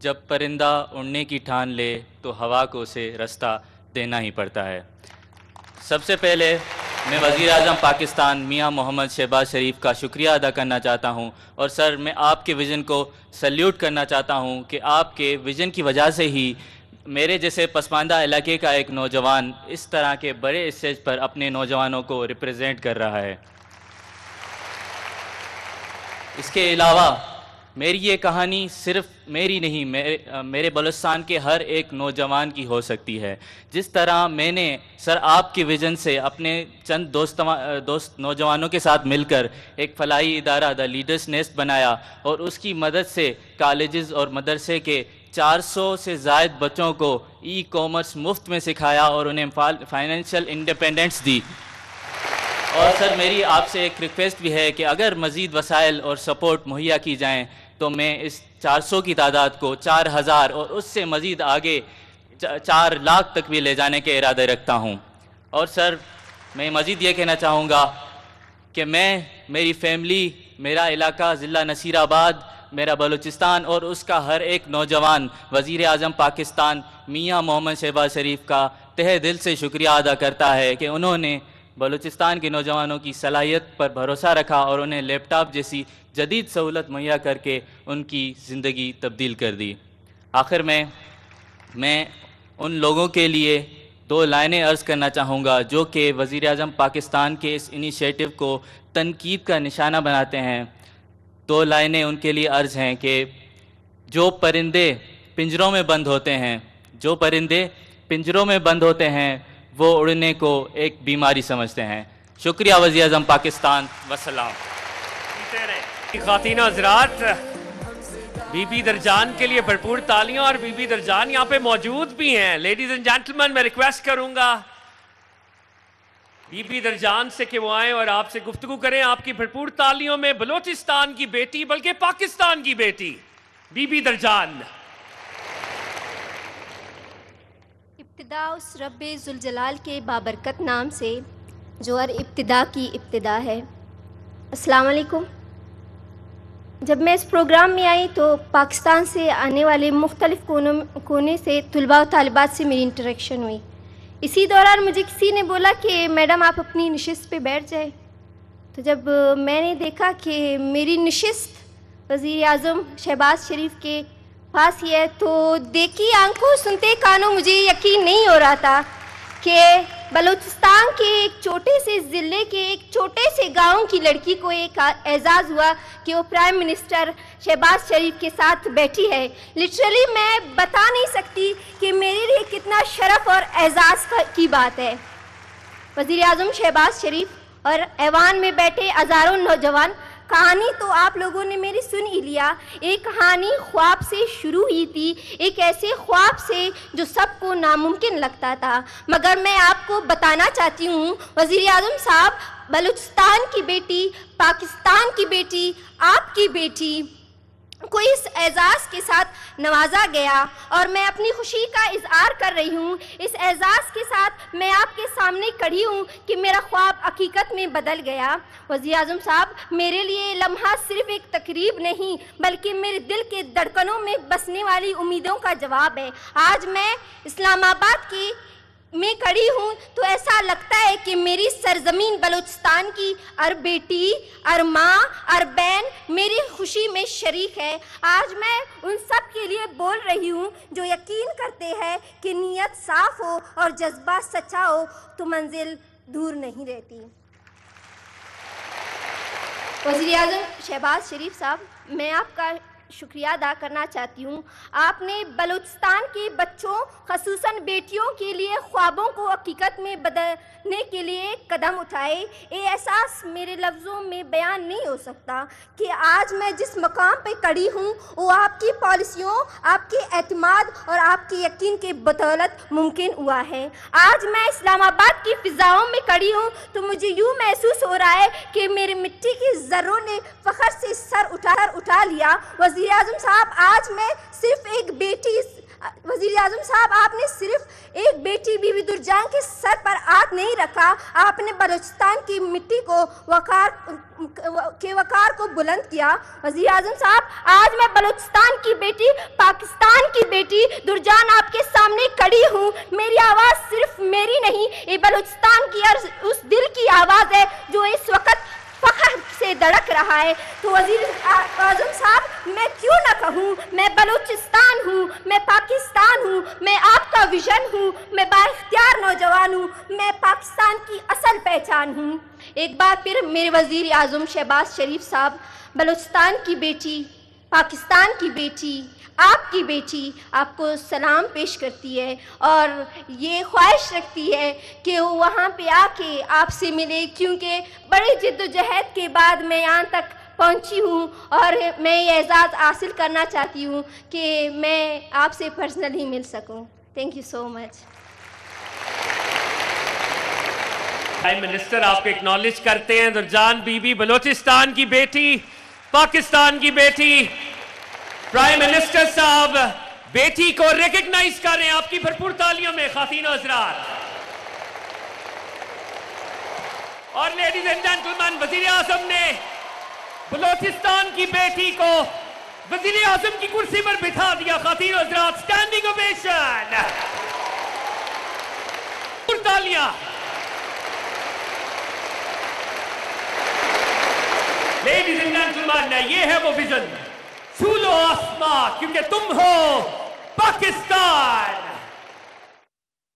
جب پرندہ اڑنے کی ٹھان لے تو ہوا کو اسے رستہ دینا ہی پڑتا ہے۔ سب سے پہلے میں وزیر اعظم پاکستان میاں محمد شہباز شریف کا شکریہ ادا کرنا چاہتا ہوں، اور سر میں آپ کے ویژن کو سلیوٹ کرنا چاہتا ہوں کہ آپ کے ویژن کی وجہ سے ہی میرے جیسے پسماندہ علاقے کا ایک نوجوان اس طرح کے بڑے اسٹیج پر اپنے نوجوانوں کو ریپرزینٹ کر رہا ہے۔ اس کے علاوہ میری یہ کہانی صرف میری نہیں، میرے بلوچستان کے ہر ایک نوجوان کی ہو سکتی ہے۔ جس طرح میں نے سر آپ کی ویژن سے اپنے چند دوست نوجوانوں کے ساتھ مل کر ایک فلاحی ادارہ دا لیڈرز نیسٹ بنایا، اور اس کی مدد سے کالجز اور مدرسے کے 400 سے زائد بچوں کو ای کامرس مفت میں سکھایا اور انہیں فائنینشیل انڈیپینڈنس دی۔ اور سر میری آپ سے ایک ریکویسٹ بھی ہے کہ اگر مزید وسائل اور سپورٹ مہیا کی جائیں تو میں اس 400 کی تعداد کو 4000 اور اس سے مزید آگے 4 لاکھ تک بھی لے جانے کے ارادے رکھتا ہوں۔ اور سر میں مزید یہ کہنا چاہوں گا کہ میری فیملی، میرا علاقہ ضلع نصیر آباد، میرا بلوچستان اور اس کا ہر ایک نوجوان وزیر اعظم پاکستان میاں محمد شہباز شریف کا تہہ دل سے شکریہ ادا کرتا ہے کہ انہوں نے بلوچستان کے نوجوانوں کی صلاحیت پر بھروسہ رکھا اور انہیں لیپ ٹاپ جیسی جدید سہولت مہیا کر کے ان کی زندگی تبدیل کر دی۔ آخر میں ان لوگوں کے لیے 2 لائنیں عرض کرنا چاہوں گا جو کہ وزیر اعظم پاکستان کے اس انیشیٹو کو تنقید کا نشانہ بناتے ہیں۔ 2 لائنیں ان کے لیے عرض ہیں کہ جو پرندے پنجروں میں بند ہوتے ہیں وہ اڑنے کو ایک بیماری سمجھتے ہیں۔ شکریہ وزیر اعظم پاکستان، وسلام۔ خواتین و حضرات، بی بی درجان کے لیے بھرپور تالیاں، اور بی بی درجان یہاں پہ موجود بھی ہیں۔ لیڈیز اینڈ جینٹلمین، میں ریکویسٹ کروں گا بی بی درجان سے کہ وہ آئیں اور آپ سے گفتگو کریں۔ آپ کی بھرپور تالیوں میں بلوچستان کی بیٹی، بلکہ پاکستان کی بیٹی بی بی درجان۔ ابتدا اس رب ذوالجلال کے بابرکت نام سے جو ہر ابتدا کی ابتدا ہے۔ السلام علیکم۔ جب میں اس پروگرام میں آئی تو پاکستان سے آنے والے مختلف کونے سے طلباء و طالبات سے میری انٹریکشن ہوئی۔ اسی دوران مجھے کسی نے بولا کہ میڈم آپ اپنی نشست پہ بیٹھ جائیں۔ تو جب میں نے دیکھا کہ میری نشست وزیر اعظم شہباز شریف کے پاس ہی ہے تو دیکھی آنکھوں سنتے کانوں مجھے یقین نہیں ہو رہا تھا کہ بلوچستان کے ایک چھوٹے سے ضلع کے ایک چھوٹے سے گاؤں کی لڑکی کو ایک اعزاز ہوا کہ وہ پرائم منسٹر شہباز شریف کے ساتھ بیٹھی ہے۔ لٹرلی میں بتا نہیں سکتی کہ میرے لیے کتنا شرف اور اعزاز کی بات ہے۔ وزیر اعظم شہباز شریف اور ایوان میں بیٹھے ہزاروں نوجوان، کہانی تو آپ لوگوں نے میری سن ہی لیا۔ ایک کہانی خواب سے شروع ہوئی تھی، ایک ایسے خواب سے جو سب کو ناممکن لگتا تھا، مگر میں آپ کو بتانا چاہتی ہوں وزیر اعظم صاحب، بلوچستان کی بیٹی، پاکستان کی بیٹی، آپ کی بیٹی کو اس اعزاز کے ساتھ نوازا گیا، اور میں اپنی خوشی کا اظہار کر رہی ہوں۔ اس اعزاز کے ساتھ میں آپ کے سامنے کھڑی ہوں کہ میرا خواب حقیقت میں بدل گیا۔ وزیر اعظم صاحب، میرے لیے یہ لمحہ صرف ایک تقریب نہیں بلکہ میرے دل کے دھڑکنوں میں بسنے والی امیدوں کا جواب ہے۔ آج میں اسلام آباد میں کھڑی ہوں تو ایسا لگتا ہے کہ میری سرزمین بلوچستان کی ہر بیٹی، ہر ماں، ہر بہن میری خوشی میں شریک ہے۔ آج میں ان سب کے لیے بول رہی ہوں جو یقین کرتے ہیں کہ نیت صاف ہو اور جذبہ سچا ہو تو منزل دور نہیں رہتی۔ وزیر اعظم شہباز شریف صاحب، میں آپ کا شکریہ ادا کرنا چاہتی ہوں۔ آپ نے بلوچستان کے بچوں خصوصاً بیٹیوں کے لیے خوابوں کو حقیقت میں بدلنے کے لیے قدم اٹھائے۔ یہ احساس میرے لفظوں میں بیان نہیں ہو سکتا کہ آج میں جس مقام پہ کھڑی ہوں وہ آپ کی پالیسیوں، آپ کے اعتماد اور آپ کے یقین کے بدولت ممکن ہوا ہے۔ آج میں اسلام آباد کی فضاؤں میں کھڑی ہوں تو مجھے یوں محسوس ہو رہا ہے کہ میرے مٹی کی ذروں نے فخر سے سر اٹھا لیا۔ وزیر اعظم صاحب، آج میں صرف ایک بیٹی، وزیر اعظم صاحب آپ نے صرف ایک بیٹی بی بی درجان کے سر پر ہاتھ نہیں رکھا. آپ نے بلوچستان کی مٹی کو وقار کو بلند کیا. وزیر اعظم صاحب، آج میں بلوچستان کی بیٹی، پاکستان کی بیٹی درجان آپ کے سامنے کھڑی ہوں. میری آواز صرف میری نہیں، یہ بلوچستان کی اس دل کی آواز ہے جو اس وقت فخر سے دھڑک رہا ہے. تو وزیر اعظم صاحب، میں کیوں نہ کہوں، میں بلوچستان ہوں، میں پاکستان ہوں، میں آپ کا ویژن ہوں، میں بااختیار نوجوان ہوں، میں پاکستان کی اصل پہچان ہوں. ایک بار پھر میرے وزیر اعظم شہباز شریف صاحب، بلوچستان کی بیٹی، پاکستان کی بیٹی، آپ کی بیٹی آپ کو سلام پیش کرتی ہے اور یہ خواہش رکھتی ہے کہ وہ وہاں پہ آ کے آپ سے ملے، کیونکہ بڑی جد و جہد کے بعد میں یہاں تک پہنچی ہوں اور میں یہ اعزاز حاصل کرنا چاہتی ہوں کہ میں آپ سے پرسنلی مل سکوں. Thank you so much. Prime minister آپ کو اکنالج کرتے ہیں. درجان بی بی بلوچستان کی بیٹی، پاکستان کی بیٹی. پرائم منسٹر صاحب بیٹی کو ریکگنائز کر رہے ہیں آپ کی بھرپور تالیوں میں خواتین و حضرات. اور لیڈیز اینڈ جینٹلمین، وزیر اعظم نے بلوچستان کی بیٹی کو وزیر اعظم کی کرسی پر بٹھا دیا. خواتین و حضرات، اسٹینڈنگ اوویشن، تالیاں. لیڈیز اینڈ جینٹلمین، یہ ہے وہ ویژن، چھو لو آسمان کیونکہ تم ہو پاکستان.